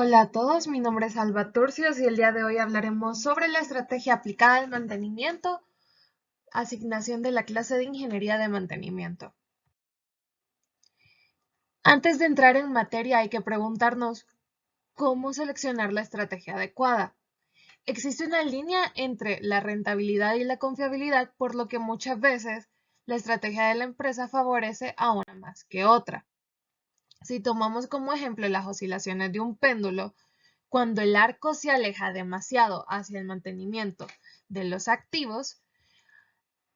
Hola a todos, mi nombre es Alba Turcios y el día de hoy hablaremos sobre la estrategia aplicada al mantenimiento, asignación de la clase de Ingeniería de Mantenimiento. Antes de entrar en materia hay que preguntarnos cómo seleccionar la estrategia adecuada. Existe una línea entre la rentabilidad y la confiabilidad, por lo que muchas veces la estrategia de la empresa favorece a una más que otra. Si tomamos como ejemplo las oscilaciones de un péndulo, cuando el arco se aleja demasiado hacia el mantenimiento de los activos,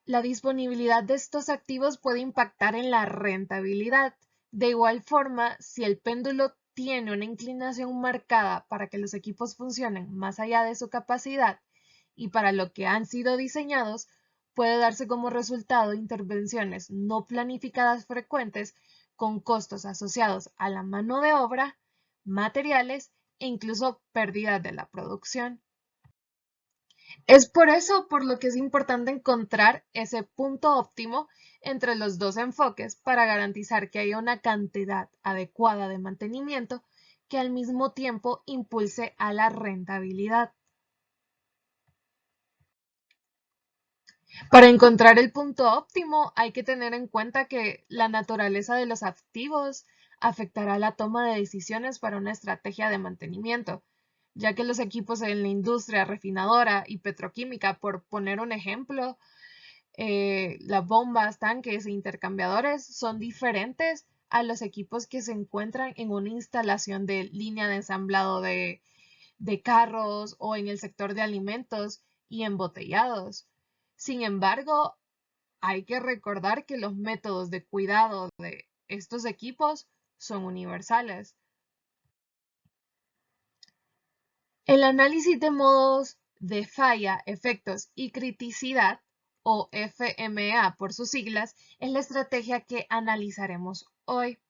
la disponibilidad de estos activos puede impactar en la rentabilidad. De igual forma, si el péndulo tiene una inclinación marcada para que los equipos funcionen más allá de su capacidad y para lo que han sido diseñados, puede darse como resultado intervenciones no planificadas frecuentes con costos asociados a la mano de obra, materiales e incluso pérdidas de la producción. Es por eso por lo que es importante encontrar ese punto óptimo entre los dos enfoques para garantizar que haya una cantidad adecuada de mantenimiento que al mismo tiempo impulse a la rentabilidad. Para encontrar el punto óptimo hay que tener en cuenta que la naturaleza de los activos afectará la toma de decisiones para una estrategia de mantenimiento, ya que los equipos en la industria refinadora y petroquímica, por poner un ejemplo, las bombas, tanques e intercambiadores son diferentes a los equipos que se encuentran en una instalación de línea de ensamblado de carros o en el sector de alimentos y embotellados. Sin embargo, hay que recordar que los métodos de cuidado de estos equipos son universales. El análisis de modos de falla, efectos y criticidad, o FMA por sus siglas, es la estrategia que analizaremos hoy.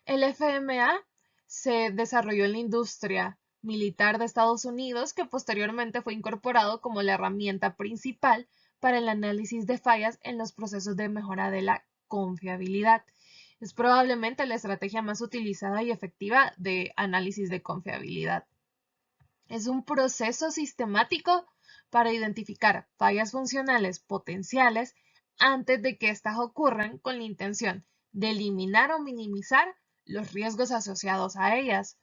El FMA se desarrolló en la industria militar de Estados Unidos, que posteriormente fue incorporado como la herramienta principal para el análisis de fallas en los procesos de mejora de la confiabilidad. Es probablemente la estrategia más utilizada y efectiva de análisis de confiabilidad. Es un proceso sistemático para identificar fallas funcionales potenciales antes de que éstas ocurran, con la intención de eliminar o minimizar los riesgos asociados a ellas.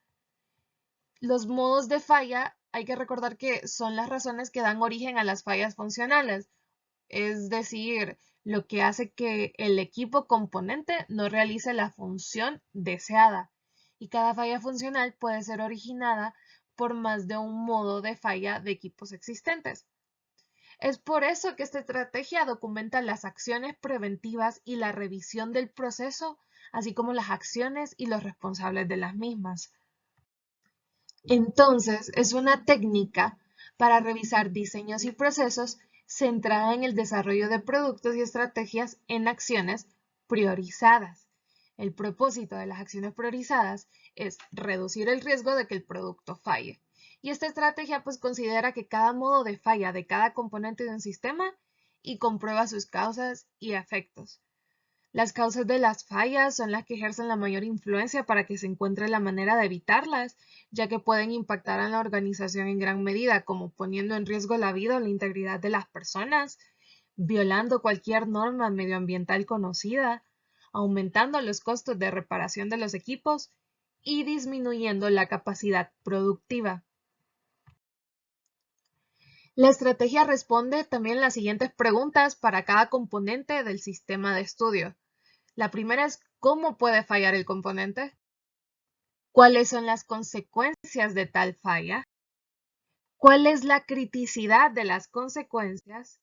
Los modos de falla hay que recordar que son las razones que dan origen a las fallas funcionales, es decir, lo que hace que el equipo componente no realice la función deseada. Y cada falla funcional puede ser originada por más de un modo de falla de equipos existentes. Es por eso que esta estrategia documenta las acciones preventivas y la revisión del proceso, así como las acciones y los responsables de las mismas. Entonces, es una técnica para revisar diseños y procesos centrada en el desarrollo de productos y estrategias en acciones priorizadas. El propósito de las acciones priorizadas es reducir el riesgo de que el producto falle. Y esta estrategia pues considera que cada modo de falla de cada componente de un sistema y comprueba sus causas y efectos. Las causas de las fallas son las que ejercen la mayor influencia para que se encuentre la manera de evitarlas, ya que pueden impactar a la organización en gran medida, como poniendo en riesgo la vida o la integridad de las personas, violando cualquier norma medioambiental conocida, aumentando los costos de reparación de los equipos y disminuyendo la capacidad productiva. La estrategia responde también las siguientes preguntas para cada componente del sistema de estudio. La primera es ¿cómo puede fallar el componente? ¿Cuáles son las consecuencias de tal falla? ¿Cuál es la criticidad de las consecuencias?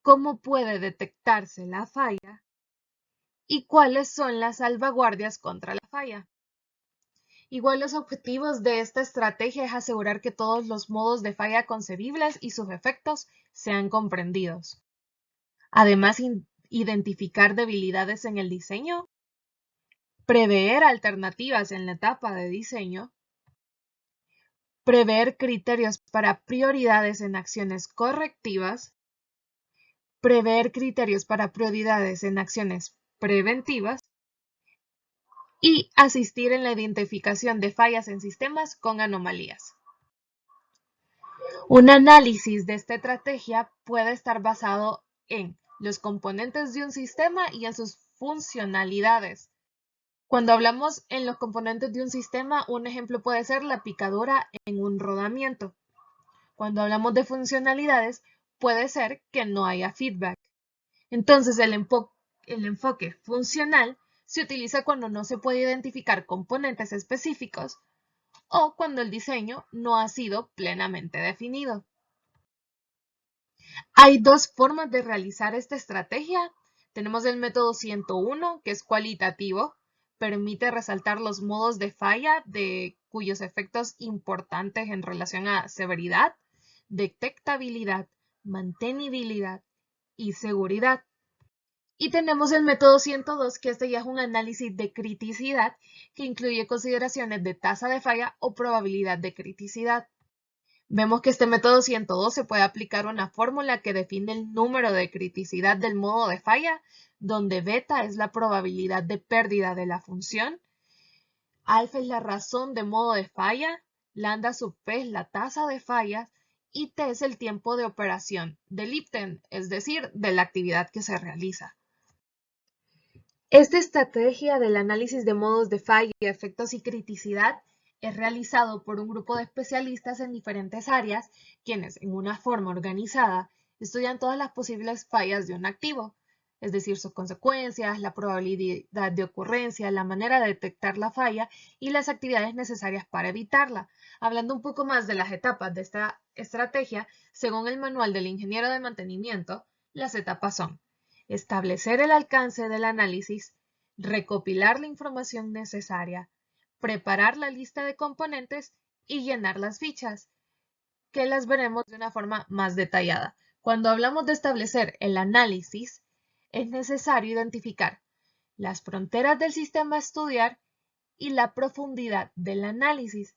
¿Cómo puede detectarse la falla? ¿Y cuáles son las salvaguardias contra la falla? Igual los objetivos de esta estrategia es asegurar que todos los modos de falla concebibles y sus efectos sean comprendidos. Además, identificar debilidades en el diseño, prever alternativas en la etapa de diseño, prever criterios para prioridades en acciones correctivas, prever criterios para prioridades en acciones preventivas y asistir en la identificación de fallas en sistemas con anomalías. Un análisis de esta estrategia puede estar basado en los componentes de un sistema y en sus funcionalidades. Cuando hablamos en los componentes de un sistema, un ejemplo puede ser la picadura en un rodamiento. Cuando hablamos de funcionalidades, puede ser que no haya feedback. Entonces, el enfoque funcional se utiliza cuando no se puede identificar componentes específicos o cuando el diseño no ha sido plenamente definido. Hay dos formas de realizar esta estrategia. Tenemos el método 101, que es cualitativo, permite resaltar los modos de falla de cuyos efectos importantes en relación a severidad, detectabilidad, mantenibilidad y seguridad. Y tenemos el método 102, que este ya es un análisis de criticidad que incluye consideraciones de tasa de falla o probabilidad de criticidad. Vemos que este método 102 se puede aplicar una fórmula que define el número de criticidad del modo de falla, donde beta es la probabilidad de pérdida de la función, alfa es la razón de modo de falla, lambda sub p es la tasa de fallas y t es el tiempo de operación del ítem, es decir, de la actividad que se realiza. Esta estrategia del análisis de modos de falla, efectos y criticidad es realizado por un grupo de especialistas en diferentes áreas, quienes, en una forma organizada, estudian todas las posibles fallas de un activo, es decir, sus consecuencias, la probabilidad de ocurrencia, la manera de detectar la falla y las actividades necesarias para evitarla. Hablando un poco más de las etapas de esta estrategia, según el manual del ingeniero de mantenimiento, las etapas son: establecer el alcance del análisis, recopilar la información necesaria, preparar la lista de componentes y llenar las fichas, que las veremos de una forma más detallada. Cuando hablamos de establecer el análisis, es necesario identificar las fronteras del sistema a estudiar y la profundidad del análisis.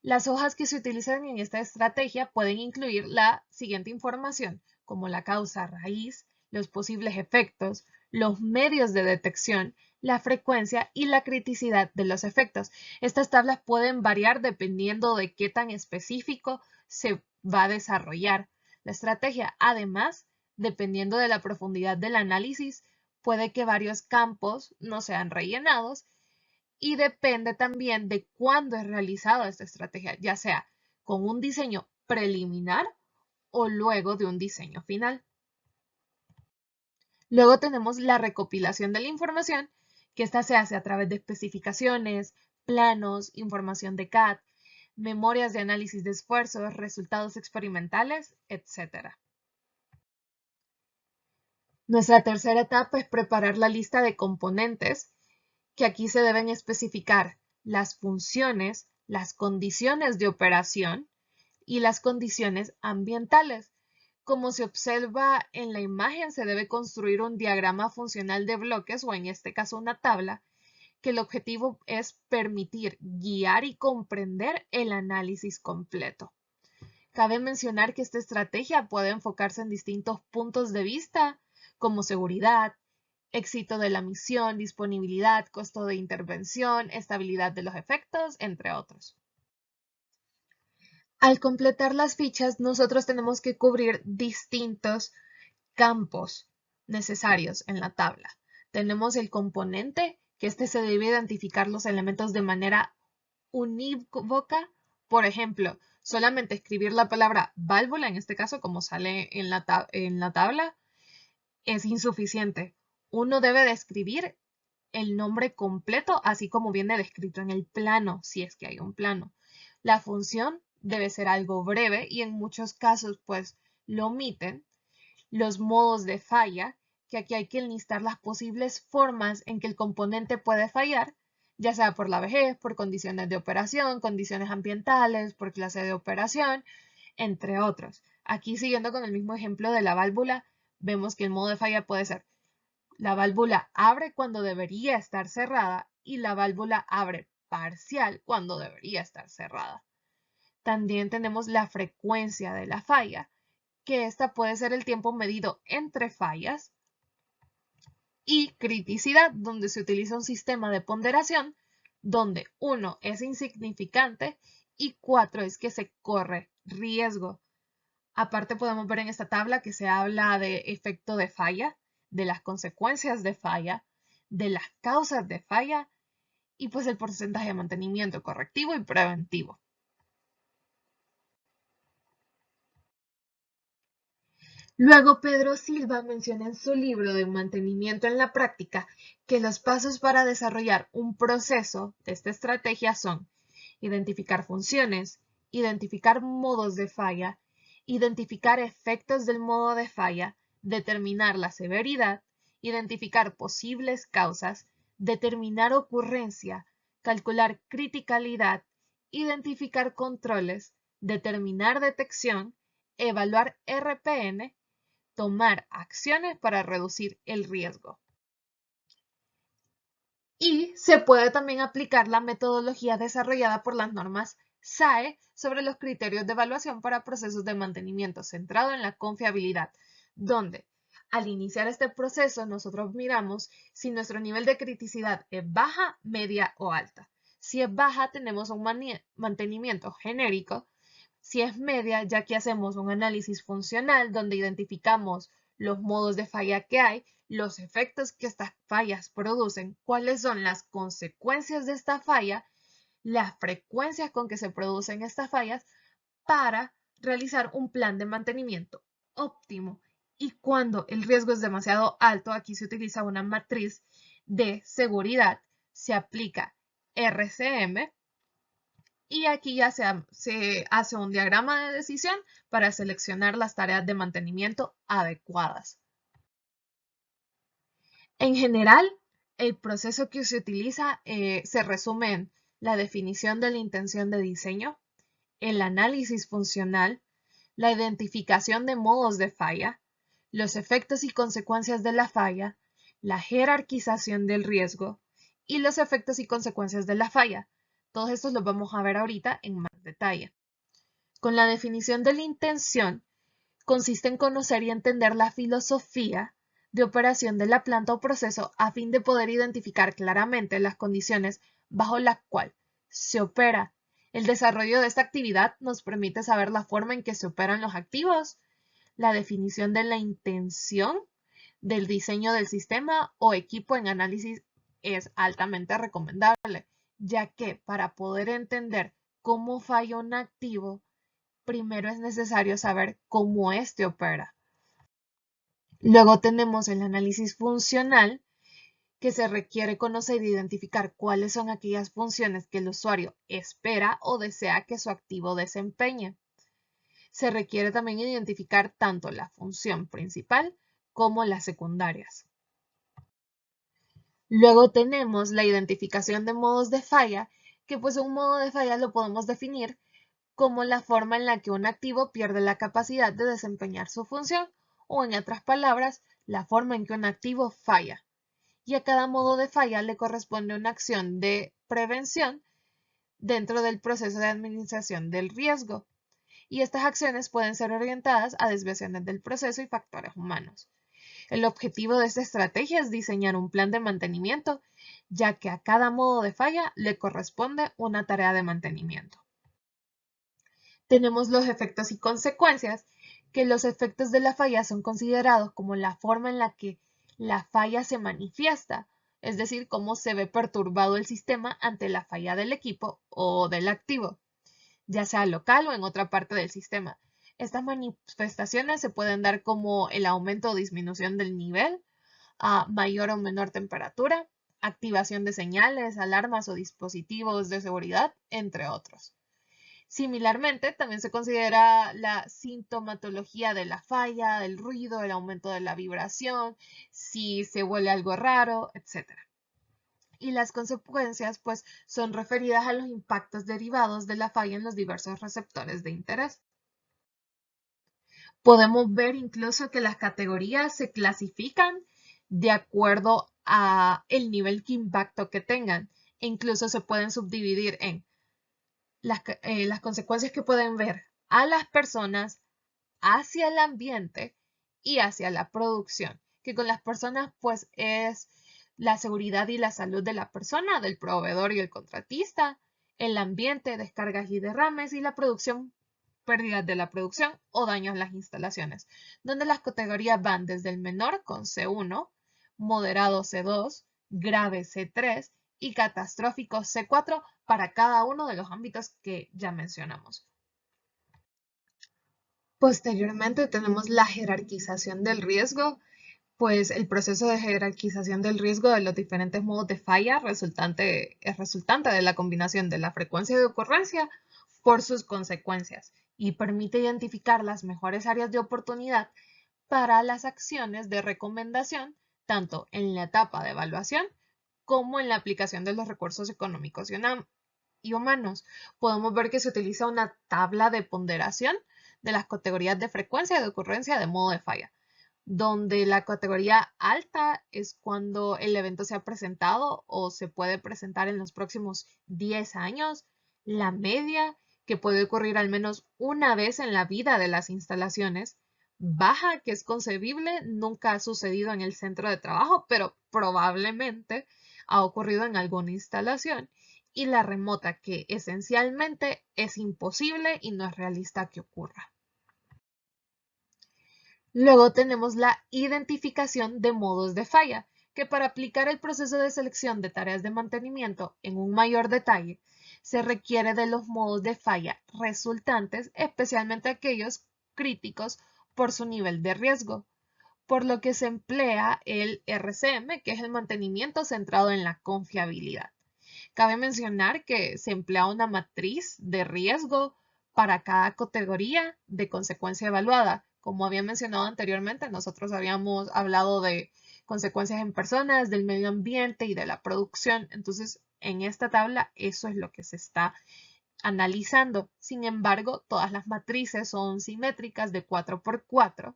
Las hojas que se utilizan en esta estrategia pueden incluir la siguiente información, como la causa raíz, los posibles efectos, los medios de detección, la frecuencia y la criticidad de los efectos. Estas tablas pueden variar dependiendo de qué tan específico se va a desarrollar la estrategia. Además, dependiendo de la profundidad del análisis, puede que varios campos no sean rellenados y depende también de cuándo es realizada esta estrategia, ya sea con un diseño preliminar o luego de un diseño final. Luego tenemos la recopilación de la información, que esta se hace a través de especificaciones, planos, información de CAD, memorias de análisis de esfuerzos, resultados experimentales, etc. Nuestra tercera etapa es preparar la lista de componentes, que aquí se deben especificar las funciones, las condiciones de operación y las condiciones ambientales. Como se observa en la imagen, se debe construir un diagrama funcional de bloques, o en este caso una tabla, que el objetivo es permitir guiar y comprender el análisis completo. Cabe mencionar que esta estrategia puede enfocarse en distintos puntos de vista, como seguridad, éxito de la misión, disponibilidad, costo de intervención, estabilidad de los efectos, entre otros. Al completar las fichas, nosotros tenemos que cubrir distintos campos necesarios en la tabla. Tenemos el componente, que este se debe identificar los elementos de manera unívoca. Por ejemplo, solamente escribir la palabra válvula, en este caso como sale en la tabla, es insuficiente. Uno debe de escribir el nombre completo, así como viene descrito en el plano, si es que hay un plano. La función debe ser algo breve y en muchos casos pues lo omiten. Los modos de falla, que aquí hay que enlistar las posibles formas en que el componente puede fallar, ya sea por la vejez, por condiciones de operación, condiciones ambientales, por clase de operación, entre otros. Aquí, siguiendo con el mismo ejemplo de la válvula, vemos que el modo de falla puede ser: la válvula abre cuando debería estar cerrada y la válvula abre parcial cuando debería estar cerrada. También tenemos la frecuencia de la falla, que esta puede ser el tiempo medido entre fallas y criticidad, donde se utiliza un sistema de ponderación donde 1 es insignificante y 4 es que se corre riesgo. Aparte podemos ver en esta tabla que se habla de efecto de falla, de las consecuencias de falla, de las causas de falla y pues el porcentaje de mantenimiento correctivo y preventivo. Luego Pedro Silva menciona en su libro de Mantenimiento en la Práctica que los pasos para desarrollar un proceso de esta estrategia son identificar funciones, identificar modos de falla, identificar efectos del modo de falla, determinar la severidad, identificar posibles causas, determinar ocurrencia, calcular criticalidad, identificar controles, determinar detección, evaluar RPN, tomar acciones para reducir el riesgo. Y se puede también aplicar la metodología desarrollada por las normas SAE sobre los criterios de evaluación para procesos de mantenimiento centrado en la confiabilidad, donde al iniciar este proceso nosotros miramos si nuestro nivel de criticidad es baja, media o alta. Si es baja tenemos un mantenimiento genérico. Si es media, ya que hacemos un análisis funcional donde identificamos los modos de falla que hay, los efectos que estas fallas producen, cuáles son las consecuencias de esta falla, las frecuencias con que se producen estas fallas para realizar un plan de mantenimiento óptimo. Y cuando el riesgo es demasiado alto, aquí se utiliza una matriz de seguridad, se aplica RCM y aquí ya se hace un diagrama de decisión para seleccionar las tareas de mantenimiento adecuadas. En general, el proceso que se utiliza se resume en la definición de la intención de diseño, el análisis funcional, la identificación de modos de falla, los efectos y consecuencias de la falla, la jerarquización del riesgo y los efectos y consecuencias de la falla. Todos estos los vamos a ver ahorita en más detalle. Con la definición de la intención, consiste en conocer y entender la filosofía de operación de la planta o proceso a fin de poder identificar claramente las condiciones bajo las cuales se opera. El desarrollo de esta actividad nos permite saber la forma en que se operan los activos, la definición de la intención del diseño del sistema o equipo en análisis es altamente recomendable, ya que para poder entender cómo falla un activo, primero es necesario saber cómo éste opera. Luego tenemos el análisis funcional, que se requiere conocer e identificar cuáles son aquellas funciones que el usuario espera o desea que su activo desempeñe. Se requiere también identificar tanto la función principal como las secundarias. Luego tenemos la identificación de modos de falla, que pues un modo de falla lo podemos definir como la forma en la que un activo pierde la capacidad de desempeñar su función o, en otras palabras, la forma en que un activo falla. Y a cada modo de falla le corresponde una acción de prevención dentro del proceso de administración del riesgo. Y estas acciones pueden ser orientadas a desviaciones del proceso y factores humanos. El objetivo de esta estrategia es diseñar un plan de mantenimiento, ya que a cada modo de falla le corresponde una tarea de mantenimiento. Tenemos los efectos y consecuencias, que los efectos de la falla son considerados como la forma en la que la falla se manifiesta, es decir, cómo se ve perturbado el sistema ante la falla del equipo o del activo, ya sea local o en otra parte del sistema. Estas manifestaciones se pueden dar como el aumento o disminución del nivel, a mayor o menor temperatura, activación de señales, alarmas o dispositivos de seguridad, entre otros. Similarmente, también se considera la sintomatología de la falla, del ruido, el aumento de la vibración, si se huele algo raro, etc. Y las consecuencias, pues, son referidas a los impactos derivados de la falla en los diversos receptores de interés. Podemos ver incluso que las categorías se clasifican de acuerdo a el nivel de impacto que tengan. E incluso se pueden subdividir en las consecuencias que pueden ver a las personas, hacia el ambiente y hacia la producción, que con las personas pues es la seguridad y la salud de la persona, del proveedor y el contratista, el ambiente, descargas y derrames y la producción, pérdidas de la producción o daños a las instalaciones, donde las categorías van desde el menor con C1, moderado C2, grave C3 y catastrófico C4 para cada uno de los ámbitos que ya mencionamos. Posteriormente tenemos la jerarquización del riesgo, pues el proceso de jerarquización del riesgo de los diferentes modos de falla es resultante de la combinación de la frecuencia de ocurrencia por sus consecuencias y permite identificar las mejores áreas de oportunidad para las acciones de recomendación, tanto en la etapa de evaluación como en la aplicación de los recursos económicos y humanos. Podemos ver que se utiliza una tabla de ponderación de las categorías de frecuencia de ocurrencia de modo de falla, donde la categoría alta es cuando el evento se ha presentado o se puede presentar en los próximos 10 años, la media, que puede ocurrir al menos una vez en la vida de las instalaciones, baja, que es concebible, nunca ha sucedido en el centro de trabajo, pero probablemente ha ocurrido en alguna instalación, y la remota, que esencialmente es imposible y no es realista que ocurra. Luego tenemos la identificación de modos de falla, que para aplicar el proceso de selección de tareas de mantenimiento en un mayor detalle, se requiere de los modos de falla resultantes, especialmente aquellos críticos por su nivel de riesgo, por lo que se emplea el RCM, que es el mantenimiento centrado en la confiabilidad. Cabe mencionar que se emplea una matriz de riesgo para cada categoría de consecuencia evaluada. Como había mencionado anteriormente, nosotros habíamos hablado de consecuencias en personas, del medio ambiente y de la producción. Entonces, en esta tabla, eso es lo que se está analizando. Sin embargo, todas las matrices son simétricas de 4x4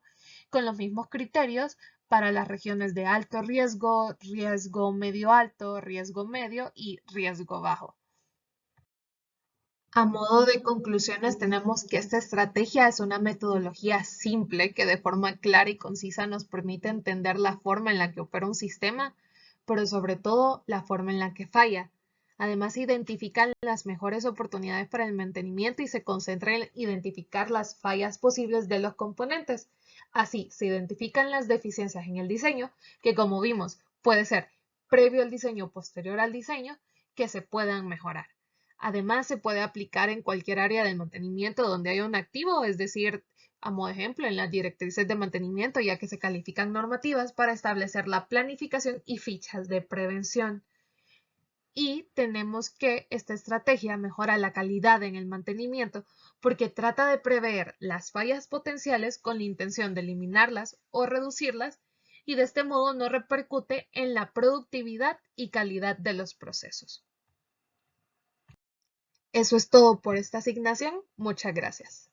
con los mismos criterios para las regiones de alto riesgo, riesgo medio alto, riesgo medio y riesgo bajo. A modo de conclusiones, tenemos que esta estrategia es una metodología simple que de forma clara y concisa nos permite entender la forma en la que opera un sistema, pero sobre todo la forma en la que falla. Además, identifican las mejores oportunidades para el mantenimiento y se concentra en identificar las fallas posibles de los componentes. Así, se identifican las deficiencias en el diseño, que como vimos puede ser previo al diseño o posterior al diseño, que se puedan mejorar. Además, se puede aplicar en cualquier área del mantenimiento donde haya un activo, es decir, a modo de ejemplo, en las directrices de mantenimiento, ya que se califican normativas para establecer la planificación y fichas de prevención. Y tenemos que esta estrategia mejora la calidad en el mantenimiento porque trata de prever las fallas potenciales con la intención de eliminarlas o reducirlas y de este modo no repercute en la productividad y calidad de los procesos. Eso es todo por esta asignación. Muchas gracias.